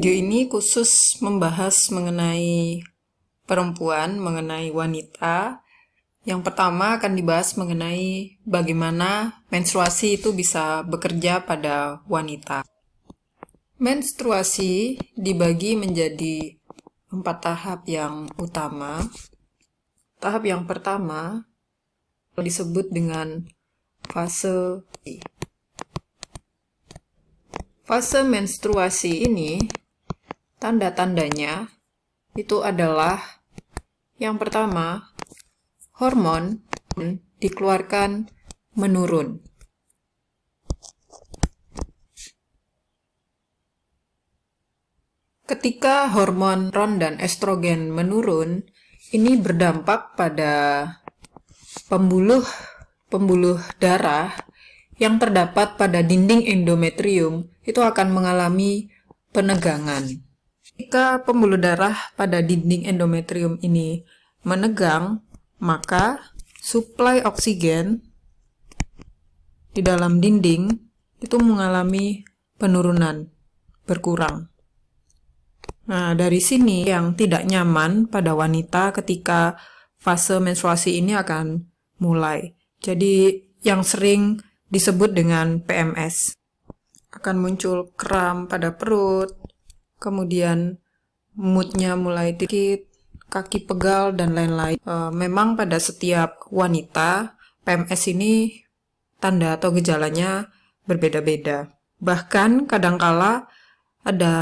Video ini khusus membahas mengenai perempuan, mengenai wanita. Yang pertama akan dibahas mengenai bagaimana menstruasi itu bisa bekerja pada wanita. Menstruasi dibagi menjadi 4 tahap yang utama. Tahap yang pertama disebut dengan fase menstruasi ini, tanda-tandanya itu adalah yang pertama, hormon dikeluarkan menurun. Ketika hormon dan estrogen menurun, ini berdampak pada pembuluh darah yang terdapat pada dinding endometrium itu akan mengalami penegangan. Jika pembuluh darah pada dinding endometrium ini menegang, maka suplai oksigen di dalam dinding itu mengalami penurunan, berkurang. Nah, dari sini yang tidak nyaman pada wanita ketika fase menstruasi ini akan mulai. Jadi yang sering disebut dengan PMS. Akan muncul kram pada perut, kemudian moodnya mulai dikit, kaki pegal, dan lain-lain. Memang pada setiap wanita, PMS ini tanda atau gejalanya berbeda-beda. Bahkan kadangkala ada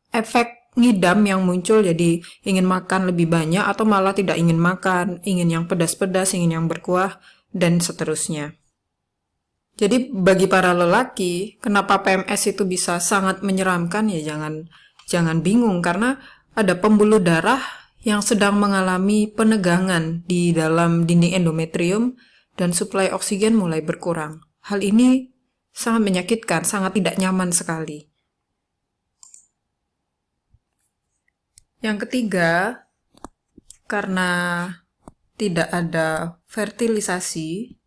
efek ngidam yang muncul, jadi ingin makan lebih banyak atau malah tidak ingin makan, ingin yang pedas-pedas, ingin yang berkuah, dan seterusnya. Jadi bagi para lelaki, kenapa PMS itu bisa sangat menyeramkan, ya jangan bingung, karena ada pembuluh darah yang sedang mengalami penegangan di dalam dinding endometrium dan suplai oksigen mulai berkurang. Hal ini sangat menyakitkan, sangat tidak nyaman sekali. Yang ketiga, karena tidak ada fertilisasi,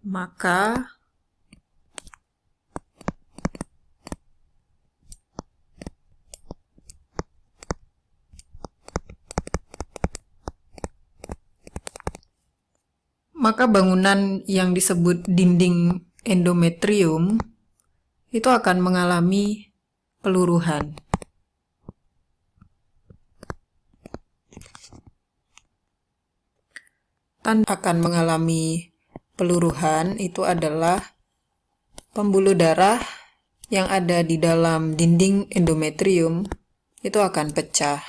maka bangunan yang disebut dinding endometrium itu akan mengalami peluruhan. Tanda akan mengalami peluruhan itu adalah pembuluh darah yang ada di dalam dinding endometrium itu akan pecah.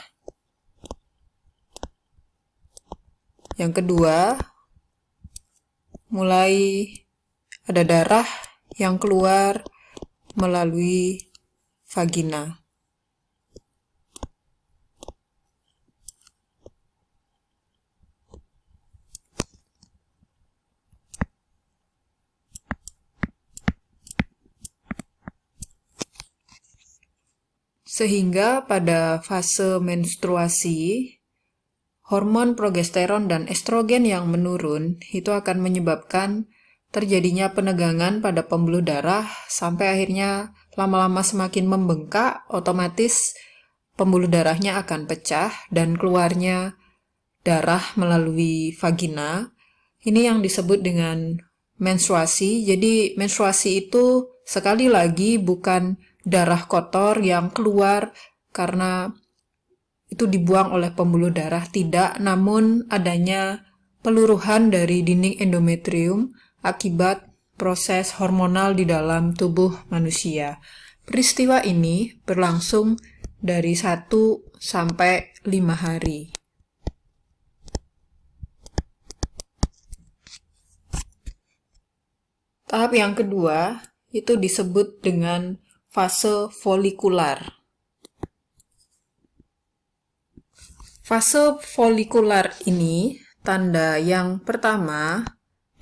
Yang kedua, mulai ada darah yang keluar melalui vagina. Sehingga pada fase menstruasi, hormon progesteron dan estrogen yang menurun itu akan menyebabkan terjadinya penegangan pada pembuluh darah sampai akhirnya lama-lama semakin membengkak, otomatis pembuluh darahnya akan pecah dan keluarnya darah melalui vagina. Ini yang disebut dengan menstruasi. Jadi menstruasi itu sekali lagi bukan darah kotor yang keluar karena itu dibuang oleh pembuluh darah, tidak, namun adanya peluruhan dari dinding endometrium akibat proses hormonal di dalam tubuh manusia. Peristiwa ini berlangsung dari 1 sampai 5 hari. Tahap yang kedua itu disebut dengan fase folikular. Fase folikular ini, tanda yang pertama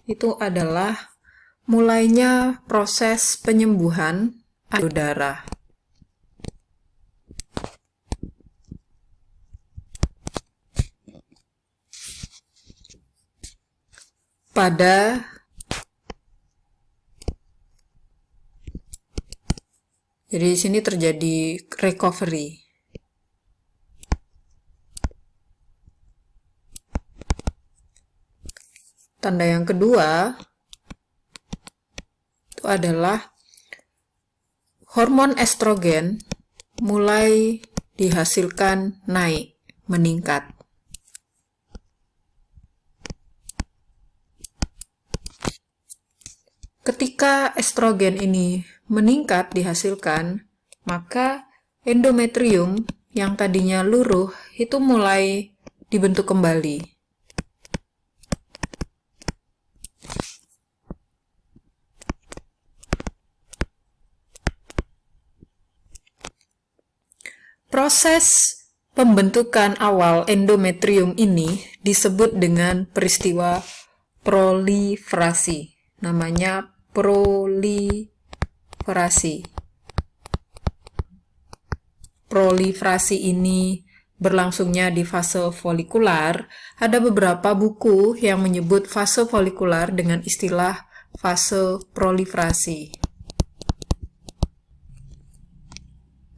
itu adalah mulainya proses penyembuhan darah. Jadi di sini terjadi recovery. Tanda yang kedua itu adalah hormon estrogen mulai dihasilkan naik, meningkat. Ketika estrogen ini meningkat dihasilkan, maka endometrium yang tadinya luruh itu mulai dibentuk kembali. Proses pembentukan awal endometrium ini disebut dengan peristiwa proliferasi. Namanya proliferasi. Proliferasi ini berlangsungnya di fase folikular. Ada beberapa buku yang menyebut fase folikular dengan istilah fase proliferasi.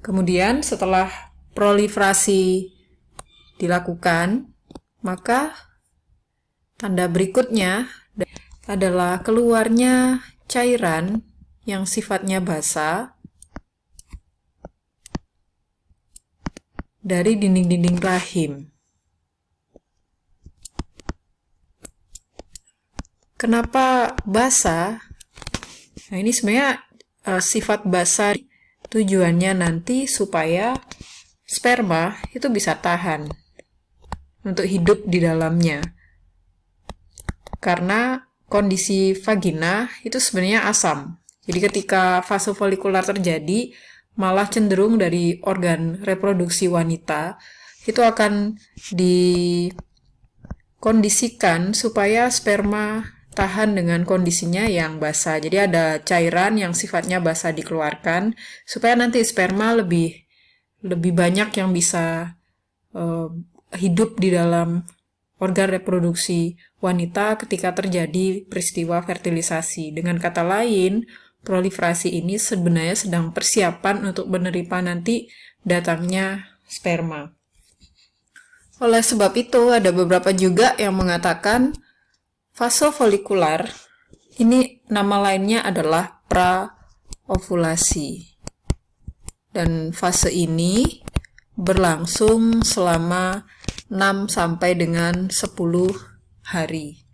Kemudian setelah proliferasi dilakukan, maka tanda berikutnya adalah keluarnya cairan yang sifatnya basah dari dinding-dinding rahim. Kenapa basah? Nah, ini sebenarnya sifat basah tujuannya nanti supaya sperma itu bisa tahan untuk hidup di dalamnya. Karena kondisi vagina itu sebenarnya asam. Jadi ketika fase folikular terjadi, malah cenderung dari organ reproduksi wanita itu akan dikondisikan supaya sperma tahan dengan kondisinya yang basah. Jadi ada cairan yang sifatnya basah dikeluarkan supaya nanti sperma lebih banyak yang bisa hidup di dalam organ reproduksi wanita ketika terjadi peristiwa fertilisasi. Dengan kata lain, proliferasi ini sebenarnya sedang persiapan untuk menerima nanti datangnya sperma. Oleh sebab itu, ada beberapa juga yang mengatakan fase folikular ini nama lainnya adalah praovulasi. Dan fase ini berlangsung selama 6 sampai dengan 10 hari.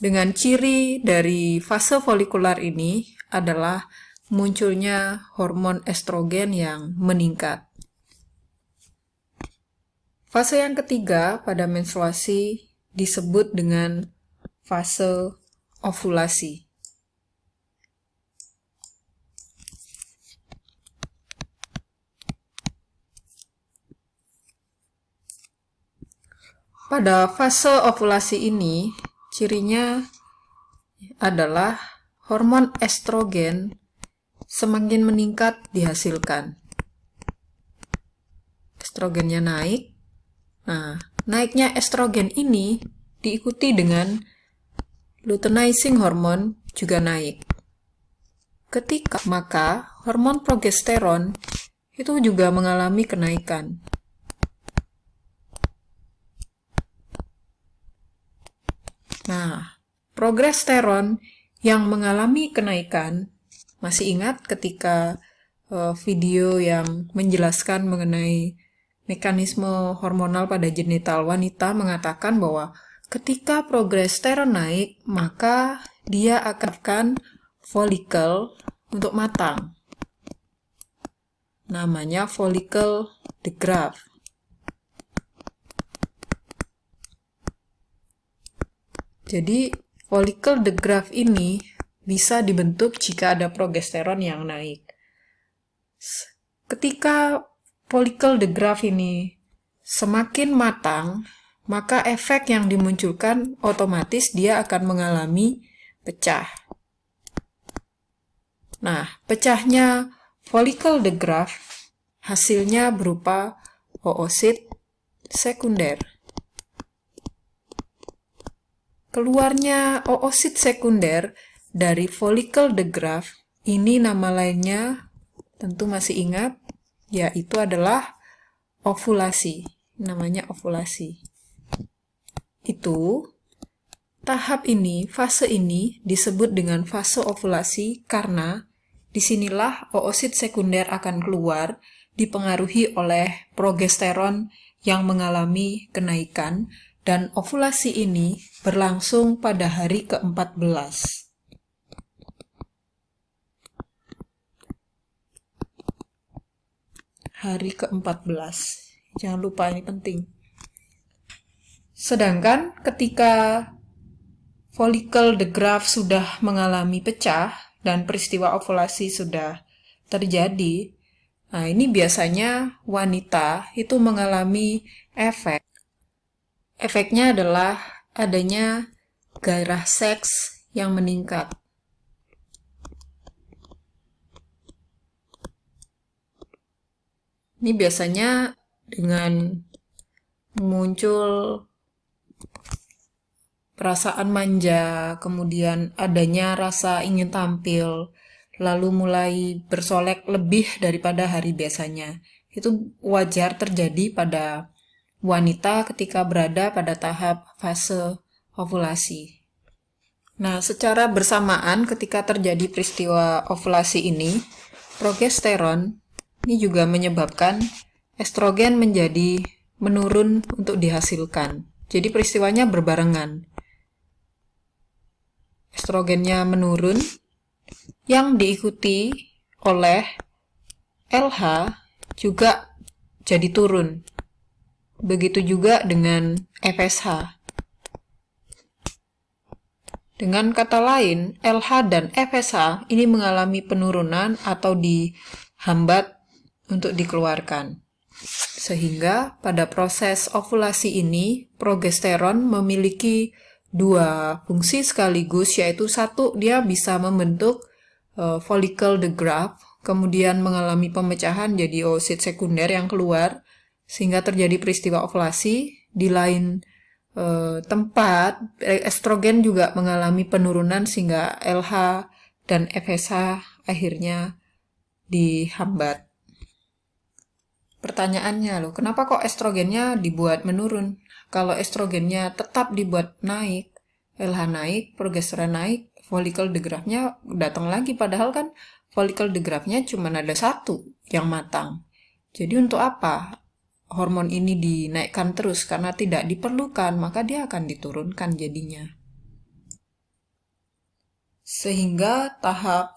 Dengan ciri dari fase folikular ini adalah munculnya hormon estrogen yang meningkat. Fase yang ketiga pada menstruasi disebut dengan fase ovulasi. Pada fase ovulasi ini, cirinya adalah hormon estrogen semakin meningkat dihasilkan. Estrogennya naik. Nah, naiknya estrogen ini diikuti dengan luteinizing hormon juga naik. Maka hormon progesteron itu juga mengalami kenaikan. Nah, progesteron yang mengalami kenaikan, masih ingat ketika video yang menjelaskan mengenai mekanisme hormonal pada genital wanita mengatakan bahwa ketika progesteron naik, maka dia akan folikel untuk matang. Namanya folikel de Graaff. Jadi, folikel de Graaff ini bisa dibentuk jika ada progesteron yang naik. Ketika folikel de Graaff ini semakin matang, maka efek yang dimunculkan otomatis dia akan mengalami pecah. Nah, pecahnya folikel de Graaff hasilnya berupa oosit sekunder. Keluarnya oosit sekunder dari follicle de Graaff, ini nama lainnya tentu masih ingat, yaitu adalah ovulasi. Namanya ovulasi. Fase ini disebut dengan fase ovulasi karena disinilah oosit sekunder akan keluar, dipengaruhi oleh progesteron yang mengalami kenaikan, dan ovulasi ini berlangsung pada hari ke-14. Hari ke-14. Jangan lupa, ini penting. Sedangkan ketika follicle de Graaff sudah mengalami pecah dan peristiwa ovulasi sudah terjadi, nah ini biasanya wanita itu mengalami efek. Efeknya adalah adanya gairah seks yang meningkat. Ini biasanya dengan muncul perasaan manja, kemudian adanya rasa ingin tampil, lalu mulai bersolek lebih daripada hari biasanya. Itu wajar terjadi pada wanita ketika berada pada tahap fase ovulasi. Nah, secara bersamaan ketika terjadi peristiwa ovulasi ini, progesteron ini juga menyebabkan estrogen menjadi menurun untuk dihasilkan. Jadi peristiwanya berbarengan. Estrogennya menurun yang diikuti oleh LH juga jadi turun. Begitu juga dengan FSH. Dengan kata lain, LH dan FSH ini mengalami penurunan atau dihambat untuk dikeluarkan. Sehingga pada proses ovulasi ini, progesteron memiliki dua fungsi sekaligus, yaitu satu, dia bisa membentuk follicle de Graaff, kemudian mengalami pemecahan jadi oosit sekunder yang keluar, sehingga terjadi peristiwa ovulasi. Di lain tempat, estrogen juga mengalami penurunan sehingga LH dan FSH akhirnya dihambat. Pertanyaannya kenapa kok estrogennya dibuat menurun? Kalau estrogennya tetap dibuat naik, LH naik, progesteron naik, follicle de Graaff-nya datang lagi, padahal kan follicle de Graaff-nya cuma ada satu yang matang. Jadi untuk apa hormon ini dinaikkan terus? Karena tidak diperlukan, maka dia akan diturunkan jadinya. Sehingga tahap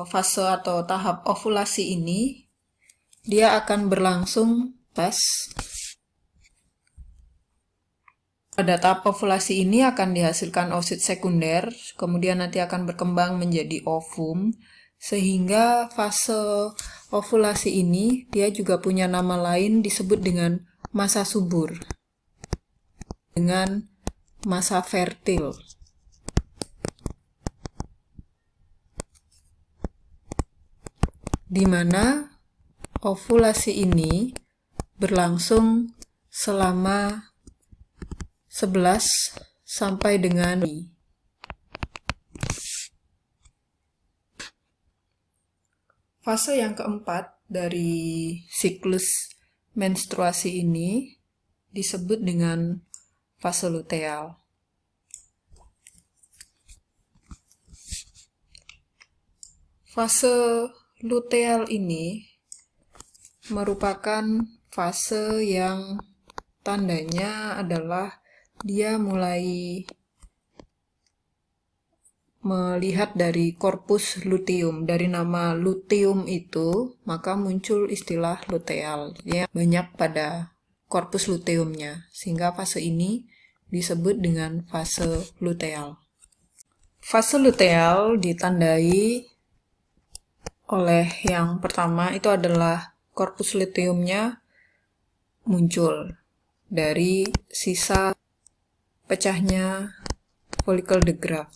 fase atau tahap ovulasi ini dia akan berlangsung pada tahap ovulasi ini akan dihasilkan oosit sekunder, kemudian nanti akan berkembang menjadi ovum, sehingga fase ovulasi ini dia juga punya nama lain, disebut dengan masa subur, dengan masa fertil. Di mana ovulasi ini berlangsung selama 11 sampai dengan fase yang keempat dari siklus menstruasi ini disebut dengan fase luteal. Fase luteal ini merupakan fase yang tandanya adalah dia mulai melihat dari korpus luteum. Dari nama luteum itu, maka muncul istilah luteal. Dia banyak pada korpus luteumnya, sehingga fase ini disebut dengan fase luteal. Fase luteal ditandai oleh yang pertama itu adalah korpus luteumnya muncul dari sisa pecahnya follicle de Graaff.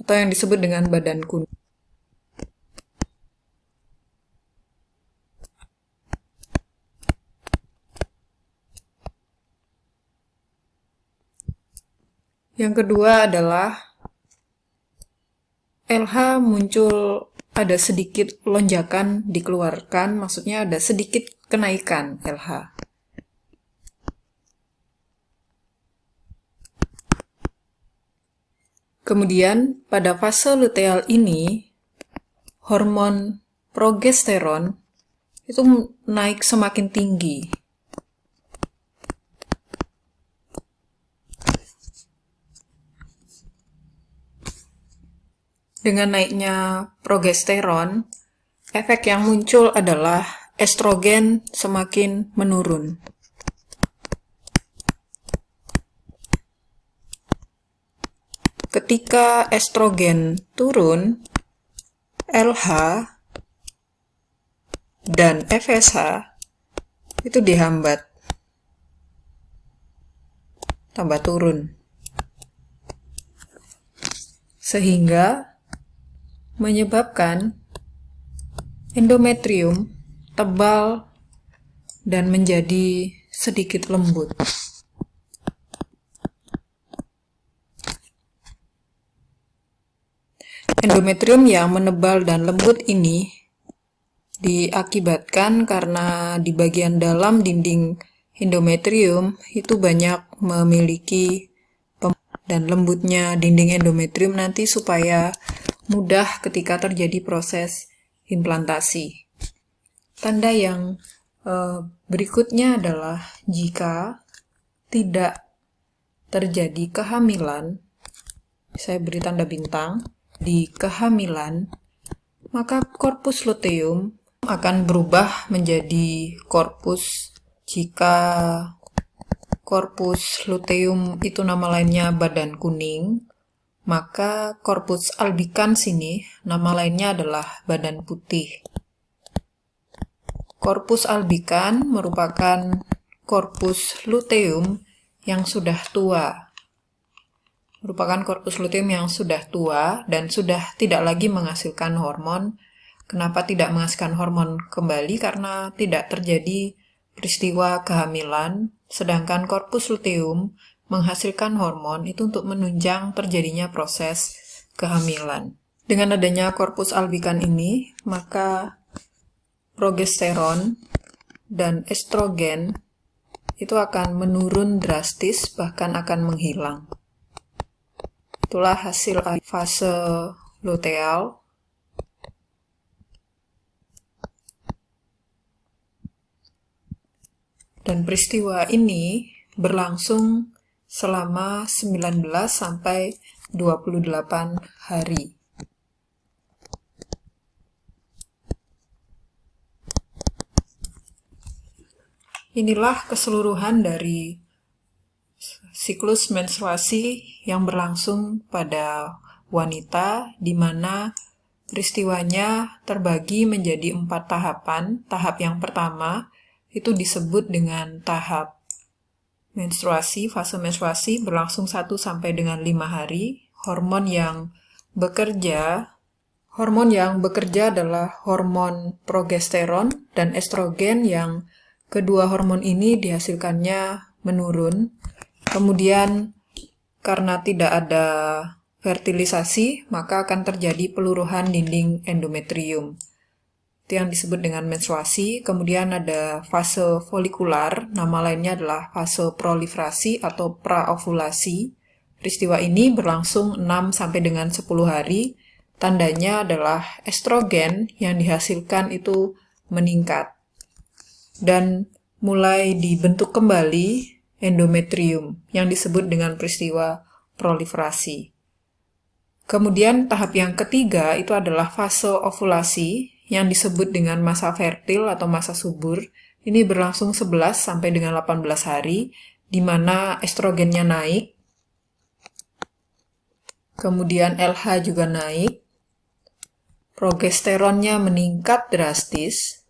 Atau yang disebut dengan badan kuning. Yang kedua adalah LH muncul ada sedikit lonjakan dikeluarkan, maksudnya ada sedikit kenaikan LH. Kemudian pada fase luteal ini, hormon progesteron itu naik semakin tinggi. Dengan naiknya progesteron, efek yang muncul adalah estrogen semakin menurun. Ketika estrogen turun, LH dan FSH itu dihambat, tambah turun. Sehingga menyebabkan endometrium tebal dan menjadi sedikit lembut. Endometrium yang menebal dan lembut ini diakibatkan karena di bagian dalam dinding endometrium itu banyak memiliki dan lembutnya dinding endometrium nanti supaya mudah ketika terjadi proses implantasi. Tanda yang berikutnya adalah jika tidak terjadi kehamilan, saya beri tanda bintang, di kehamilan, maka korpus luteum akan berubah menjadi korpus. Jika korpus luteum itu nama lainnya badan kuning, maka korpus albicans ini nama lainnya adalah badan putih. Korpus albicans merupakan korpus luteum yang sudah tua. Merupakan korpus luteum yang sudah tua dan sudah tidak lagi menghasilkan hormon. Kenapa tidak menghasilkan hormon kembali? Karena tidak terjadi peristiwa kehamilan, sedangkan korpus luteum menghasilkan hormon itu untuk menunjang terjadinya proses kehamilan. Dengan adanya korpus albicans ini, maka progesteron dan estrogen itu akan menurun drastis, bahkan akan menghilang. Itulah hasil fase luteal. Dan peristiwa ini berlangsung selama 19 sampai 28 hari. Inilah keseluruhan dari siklus menstruasi yang berlangsung pada wanita, di mana peristiwanya terbagi menjadi 4 tahapan. Tahap yang pertama itu disebut dengan tahap menstruasi, fase menstruasi berlangsung 1 sampai dengan 5 hari. Hormon yang bekerja adalah hormon progesteron dan estrogen, yang kedua hormon ini dihasilkannya menurun. Kemudian karena tidak ada fertilisasi, maka akan terjadi peluruhan dinding endometrium. Itu yang disebut dengan menstruasi. Kemudian ada fase folikular, nama lainnya adalah fase proliferasi atau praovulasi. Peristiwa ini berlangsung 6 sampai dengan 10 hari. Tandanya adalah estrogen yang dihasilkan itu meningkat. Dan mulai dibentuk kembali endometrium yang disebut dengan peristiwa proliferasi. Kemudian tahap yang ketiga itu adalah fase ovulasi yang disebut dengan masa fertil atau masa subur. Ini berlangsung 11 sampai dengan 18 hari, di mana estrogennya naik. Kemudian LH juga naik. Progesteronnya meningkat drastis.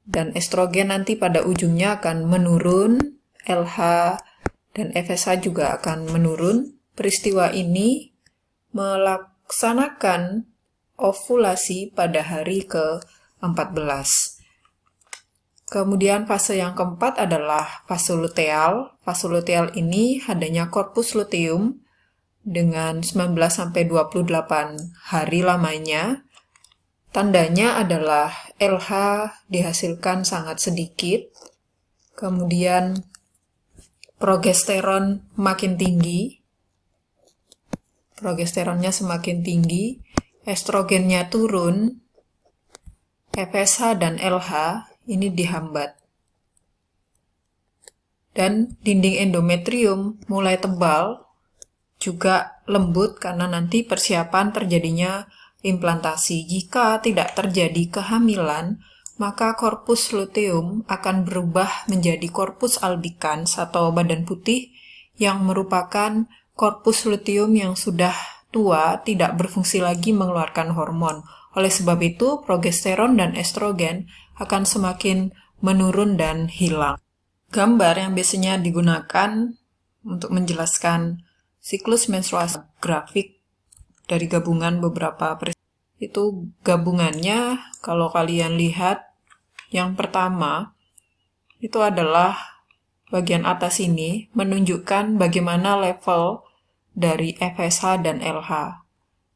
Dan estrogen nanti pada ujungnya akan menurun. LH dan FSH juga akan menurun. Peristiwa ini melaksanakan ovulasi pada hari ke-14. Kemudian fase yang keempat adalah fase luteal. Fase luteal ini adanya korpus luteum dengan 19-28 hari lamanya. Tandanya adalah LH dihasilkan sangat sedikit. Kemudian progesteron makin tinggi. Progesteronnya semakin tinggi, estrogennya turun, FSH dan LH ini dihambat. Dan dinding endometrium mulai tebal, juga lembut karena nanti persiapan terjadinya implantasi. Jika tidak terjadi kehamilan, maka korpus luteum akan berubah menjadi korpus albicans atau badan putih yang merupakan korpus luteum yang sudah tua, tidak berfungsi lagi mengeluarkan hormon. Oleh sebab itu, progesteron dan estrogen akan semakin menurun dan hilang. Gambar yang biasanya digunakan untuk menjelaskan siklus menstruasi grafik dari gabungan beberapa peristiwa. Itu gabungannya, kalau kalian lihat, yang pertama itu adalah bagian atas ini menunjukkan bagaimana level dari FSH dan LH.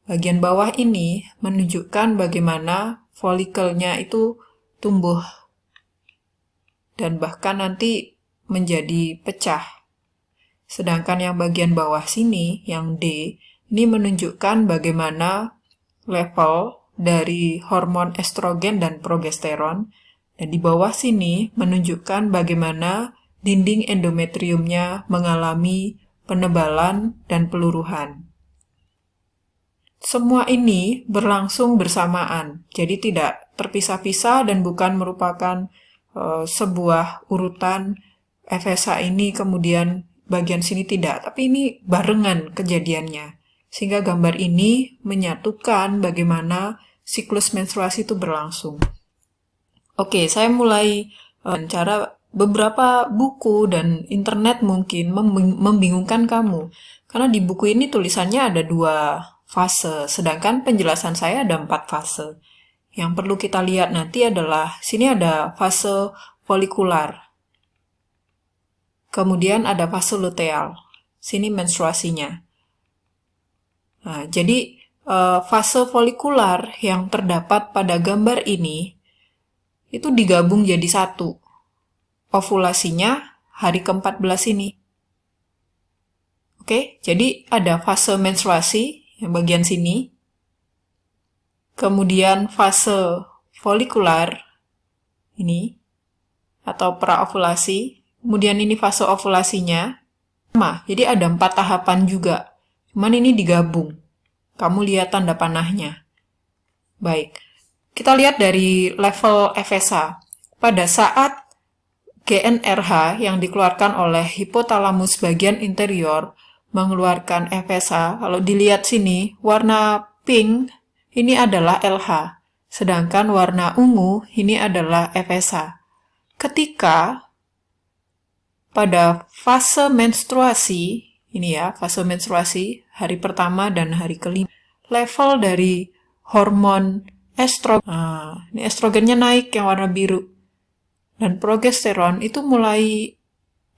Bagian bawah ini menunjukkan bagaimana folikelnya itu tumbuh dan bahkan nanti menjadi pecah. Sedangkan yang bagian bawah sini, yang D, ini menunjukkan bagaimana level dari hormon estrogen dan progesteron. Dan di bawah sini menunjukkan bagaimana dinding endometriumnya mengalami penebalan dan peluruhan. Semua ini berlangsung bersamaan, jadi tidak terpisah-pisah dan bukan merupakan sebuah urutan FSH ini kemudian bagian sini tidak, tapi ini barengan kejadiannya. Sehingga gambar ini menyatukan bagaimana siklus menstruasi itu berlangsung. Oke, saya mulai cara beberapa buku dan internet mungkin membingungkan kamu. Karena di buku ini tulisannya ada 2 fase, sedangkan penjelasan saya ada 4 fase. Yang perlu kita lihat nanti adalah, sini ada fase folikular. Kemudian ada fase luteal. Sini menstruasinya. Nah, jadi fase folikular yang terdapat pada gambar ini itu digabung jadi satu. Ovulasinya hari ke-14 ini. Oke, jadi ada fase menstruasi yang bagian sini. Kemudian fase folikular ini atau praovulasi. Kemudian ini fase ovulasinya. Jadi ada 4 tahapan juga. Cuman ini digabung. Kamu lihat tanda panahnya. Baik. Kita lihat dari level FSH. Pada saat GnRH yang dikeluarkan oleh hipotalamus bagian interior mengeluarkan FSH, kalau dilihat sini, warna pink ini adalah LH, sedangkan warna ungu ini adalah FSH. Ketika pada fase menstruasi, ini ya, fase menstruasi, hari pertama dan hari kelima, level dari hormon estrogen, ini estrogennya naik yang warna biru, dan progesteron itu mulai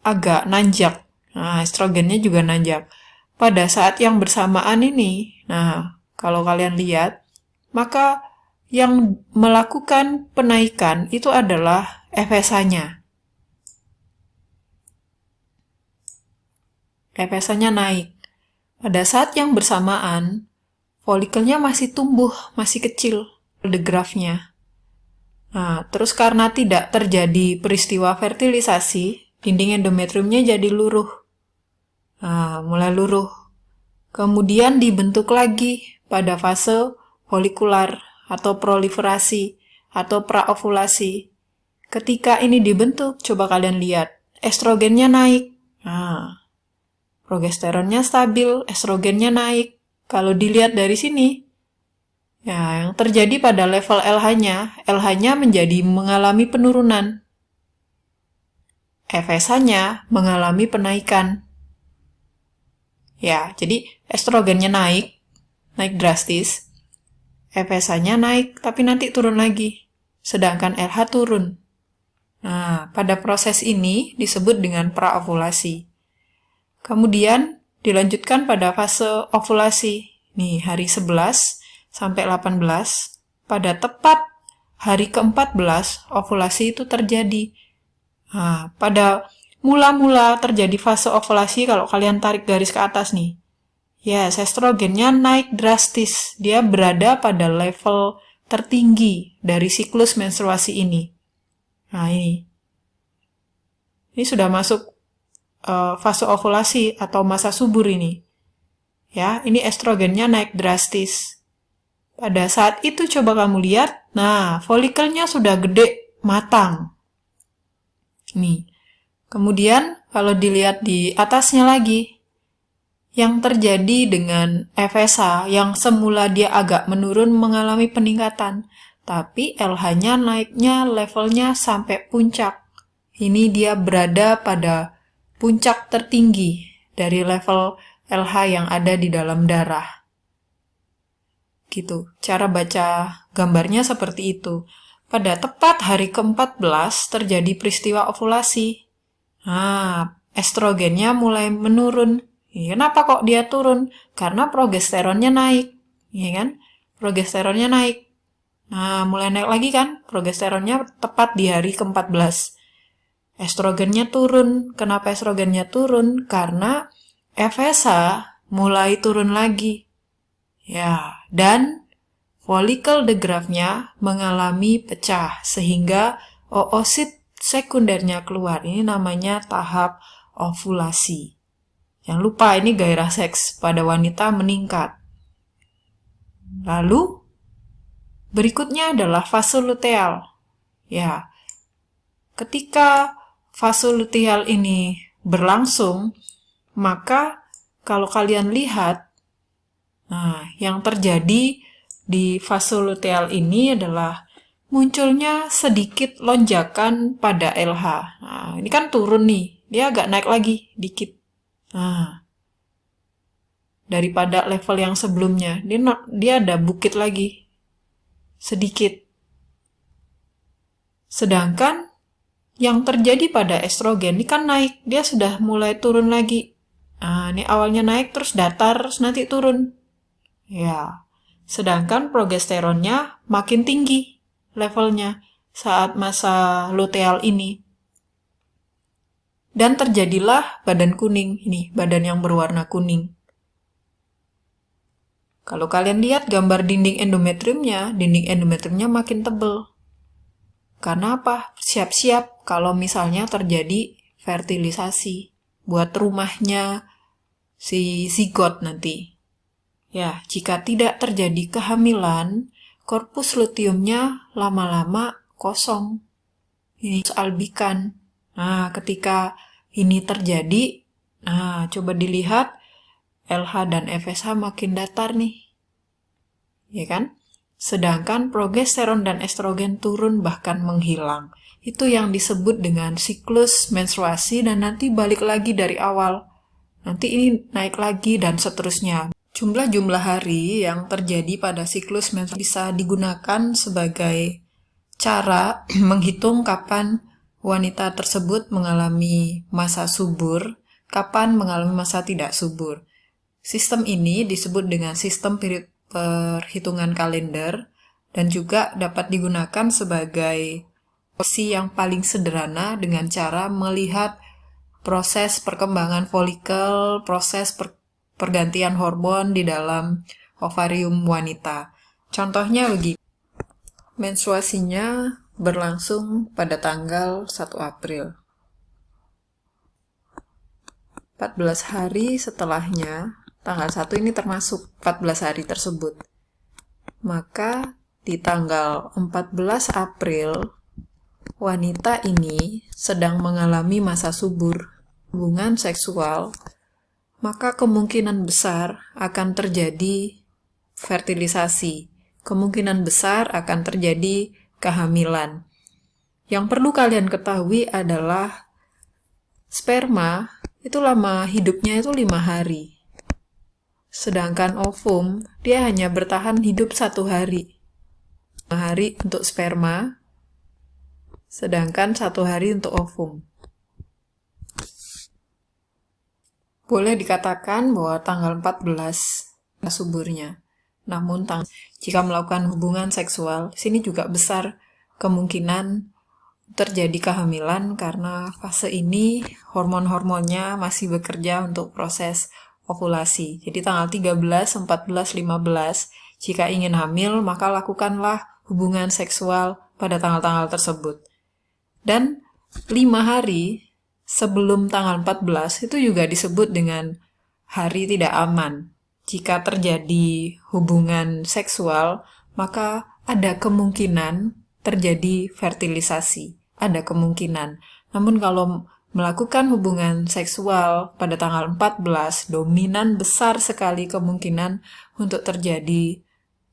agak nanjak. Nah, estrogennya juga nanjak. Pada saat yang bersamaan ini, nah, kalau kalian lihat, maka yang melakukan penaikan itu adalah FSH-nya. FSH-nya naik. Pada saat yang bersamaan, folikelnya masih tumbuh, masih kecil, the grafnya. Nah, terus karena tidak terjadi peristiwa fertilisasi, dinding endometriumnya jadi luruh. Nah, mulai luruh. Kemudian dibentuk lagi pada fase folikular atau proliferasi atau praovulasi. Ketika ini dibentuk, coba kalian lihat, estrogennya naik. Nah, progesteronnya stabil, estrogennya naik. Kalau dilihat dari sini, ya, yang terjadi pada level LH-nya menjadi mengalami penurunan. FSH-nya mengalami penaikan. Ya, jadi estrogennya naik drastis. FSH-nya naik, tapi nanti turun lagi. Sedangkan LH turun. Nah, pada proses ini disebut dengan praovulasi. Kemudian dilanjutkan pada fase ovulasi. Nih, hari 11 sampai 18, pada tepat hari ke-14 ovulasi itu terjadi. Nah, pada mula-mula terjadi fase ovulasi, kalau kalian tarik garis ke atas nih, ya, estrogennya naik drastis. Dia berada pada level tertinggi dari siklus menstruasi ini. Nah, ini sudah masuk fase ovulasi atau masa subur ini. Ya, ini estrogennya naik drastis. Pada saat itu coba kamu lihat, nah, folikelnya sudah gede, matang. Nih. Kemudian kalau dilihat di atasnya lagi, yang terjadi dengan FSH yang semula dia agak menurun mengalami peningkatan, tapi LH-nya naiknya levelnya sampai puncak. Ini dia berada pada puncak tertinggi dari level LH yang ada di dalam darah. Gitu. Cara baca gambarnya seperti itu. Pada tepat hari ke-14 terjadi peristiwa ovulasi. Nah, estrogennya mulai menurun. Kenapa kok dia turun? Karena progesteronnya naik. Ya kan? Progesteronnya naik. Nah, mulai naik lagi kan? Progesteronnya tepat di hari ke-14. Estrogennya turun. Kenapa estrogennya turun? Karena FSH mulai turun lagi. Ya, dan follicle the graph-nya mengalami pecah sehingga oosit sekundernya keluar. Ini namanya tahap ovulasi. Jangan lupa ini gairah seks pada wanita meningkat. Lalu berikutnya adalah fase luteal. Ya, ketika fase luteal ini berlangsung, maka kalau kalian lihat, nah, yang terjadi di fase luteal ini adalah munculnya sedikit lonjakan pada LH. Nah, ini kan turun nih, dia agak naik lagi dikit. Nah, daripada level yang sebelumnya, dia ada bukit lagi, sedikit. Sedangkan yang terjadi pada estrogen ini kan naik, dia sudah mulai turun lagi. Nah, ini awalnya naik terus datar, terus nanti turun. Ya, sedangkan progesteronnya makin tinggi levelnya saat masa luteal ini. Dan terjadilah badan kuning, ini badan yang berwarna kuning. Kalau kalian lihat gambar dinding endometriumnya makin tebal. Karena apa? Siap-siap kalau misalnya terjadi fertilisasi buat rumahnya si zigot nanti. Ya, jika tidak terjadi kehamilan, korpus luteumnya lama-lama kosong. Ini albikan. Nah, ketika ini terjadi, nah, coba dilihat LH dan FSH makin datar nih. Ya kan? Sedangkan progesteron dan estrogen turun bahkan menghilang. Itu yang disebut dengan siklus menstruasi dan nanti balik lagi dari awal. Nanti ini naik lagi dan seterusnya. Jumlah hari yang terjadi pada siklus menstruasi bisa digunakan sebagai cara menghitung kapan wanita tersebut mengalami masa subur, kapan mengalami masa tidak subur. Sistem ini disebut dengan sistem perhitungan kalender dan juga dapat digunakan sebagai opsi yang paling sederhana dengan cara melihat proses perkembangan folikel, proses pergantian hormon di dalam ovarium wanita. Contohnya begini. Menstruasinya berlangsung pada tanggal 1 April. 14 hari setelahnya, tanggal 1 ini termasuk 14 hari tersebut. Maka di tanggal 14 April, wanita ini sedang mengalami masa subur hubungan seksual, maka kemungkinan besar akan terjadi fertilisasi. Kemungkinan besar akan terjadi kehamilan. Yang perlu kalian ketahui adalah sperma itu lama hidupnya itu 5 hari. Sedangkan ovum, dia hanya bertahan hidup 1 hari. 5 hari untuk sperma, sedangkan 1 hari untuk ovum. Boleh dikatakan bahwa tanggal 14 suburnya. Namun jika melakukan hubungan seksual, sini juga besar kemungkinan terjadi kehamilan karena fase ini hormon-hormonnya masih bekerja untuk proses ovulasi. Jadi tanggal 13, 14, 15, jika ingin hamil, maka lakukanlah hubungan seksual pada tanggal-tanggal tersebut. Dan 5 hari sebelum tanggal 14 itu juga disebut dengan hari tidak aman. Jika terjadi hubungan seksual, maka ada kemungkinan terjadi fertilisasi. Ada kemungkinan. Namun kalau melakukan hubungan seksual pada tanggal 14, dominan besar sekali kemungkinan untuk terjadi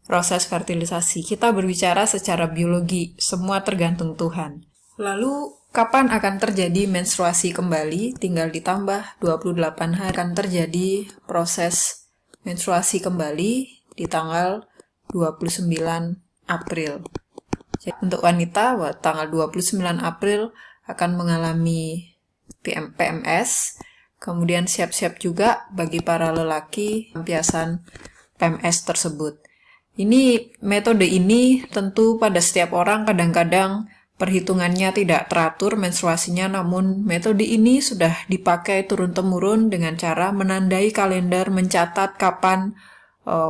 proses fertilisasi. Kita berbicara secara biologi, semua tergantung Tuhan. Lalu, kapan akan terjadi menstruasi kembali? Tinggal ditambah 28 hari akan terjadi proses menstruasi kembali di tanggal 29 April. Jadi, untuk wanita, tanggal 29 April akan mengalami PMS, kemudian siap-siap juga bagi para lelaki pelampiasan PMS tersebut. Metode ini tentu pada setiap orang kadang-kadang perhitungannya tidak teratur menstruasinya, namun metode ini sudah dipakai turun-temurun dengan cara menandai kalender, mencatat kapan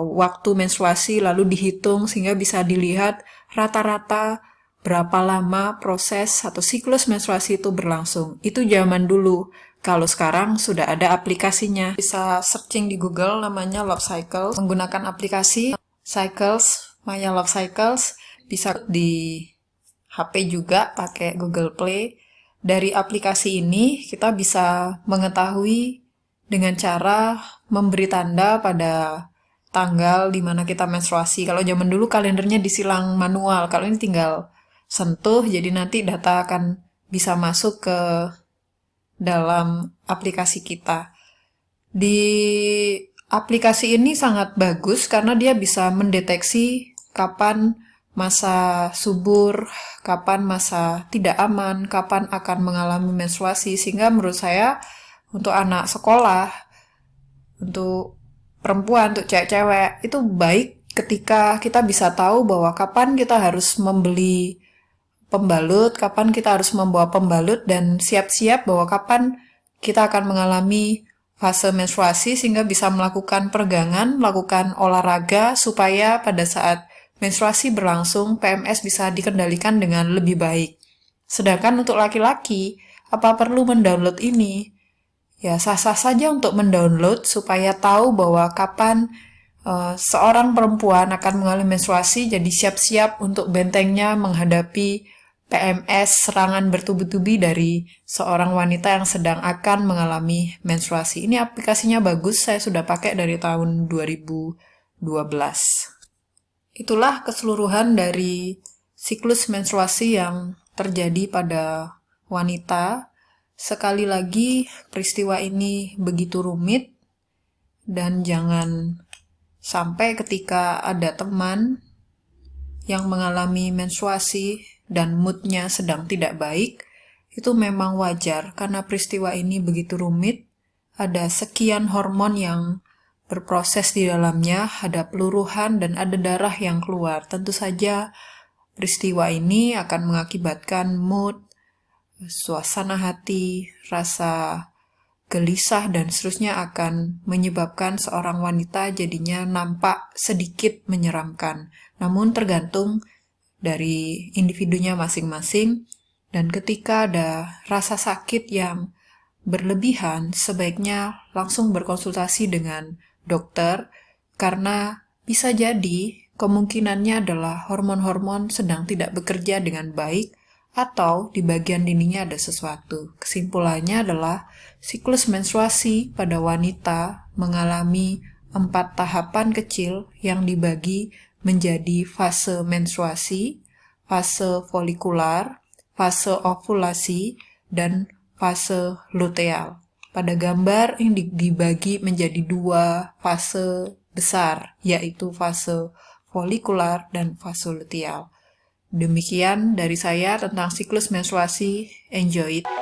waktu menstruasi, lalu dihitung sehingga bisa dilihat rata-rata berapa lama proses atau siklus menstruasi itu berlangsung. Itu zaman dulu. Kalau sekarang sudah ada aplikasinya. Bisa searching di Google, namanya Love Cycle. Menggunakan aplikasi Cycles, Maya Love Cycles. Bisa di HP juga pakai Google Play. Dari aplikasi ini kita bisa mengetahui dengan cara memberi tanda pada tanggal di mana kita menstruasi. Kalau zaman dulu kalendernya disilang manual, kalau ini tinggal sentuh, jadi nanti data akan bisa masuk ke dalam aplikasi kita. Di aplikasi ini sangat bagus karena dia bisa mendeteksi kapan masa subur, kapan masa tidak aman, kapan akan mengalami menstruasi, sehingga menurut saya untuk anak sekolah, untuk perempuan, untuk cewek-cewek, itu baik ketika kita bisa tahu bahwa kapan kita harus membeli pembalut, kapan kita harus membawa pembalut, dan siap-siap bahwa kapan kita akan mengalami fase menstruasi sehingga bisa melakukan peregangan, melakukan olahraga supaya pada saat menstruasi berlangsung PMS bisa dikendalikan dengan lebih baik. Sedangkan untuk laki-laki, apa perlu mendownload ini? Ya, sah-sah saja untuk mendownload supaya tahu bahwa kapan seorang perempuan akan mengalami menstruasi, jadi siap-siap untuk bentengnya menghadapi PMS, serangan bertubi-tubi dari seorang wanita yang sedang akan mengalami menstruasi. Ini aplikasinya bagus, saya sudah pakai dari tahun 2012. Itulah keseluruhan dari siklus menstruasi yang terjadi pada wanita. Sekali lagi, peristiwa ini begitu rumit, dan jangan sampai ketika ada teman yang mengalami menstruasi dan moodnya sedang tidak baik, itu memang wajar karena peristiwa ini begitu rumit, ada sekian hormon yang berproses di dalamnya, ada peluruhan dan ada darah yang keluar. Tentu saja peristiwa ini akan mengakibatkan mood, suasana hati, rasa gelisah dan seterusnya, akan menyebabkan seorang wanita jadinya nampak sedikit menyeramkan. Namun tergantung dari individunya masing-masing, dan ketika ada rasa sakit yang berlebihan, sebaiknya langsung berkonsultasi dengan dokter, karena bisa jadi kemungkinannya adalah hormon-hormon sedang tidak bekerja dengan baik, atau di bagian dindingnya ada sesuatu. Kesimpulannya adalah siklus menstruasi pada wanita mengalami 4 tahapan kecil yang dibagi menjadi fase menstruasi, fase folikular, fase ovulasi, dan fase luteal. Pada gambar ini dibagi menjadi 2 fase besar, yaitu fase folikular dan fase luteal. Demikian dari saya tentang siklus menstruasi. Enjoy it!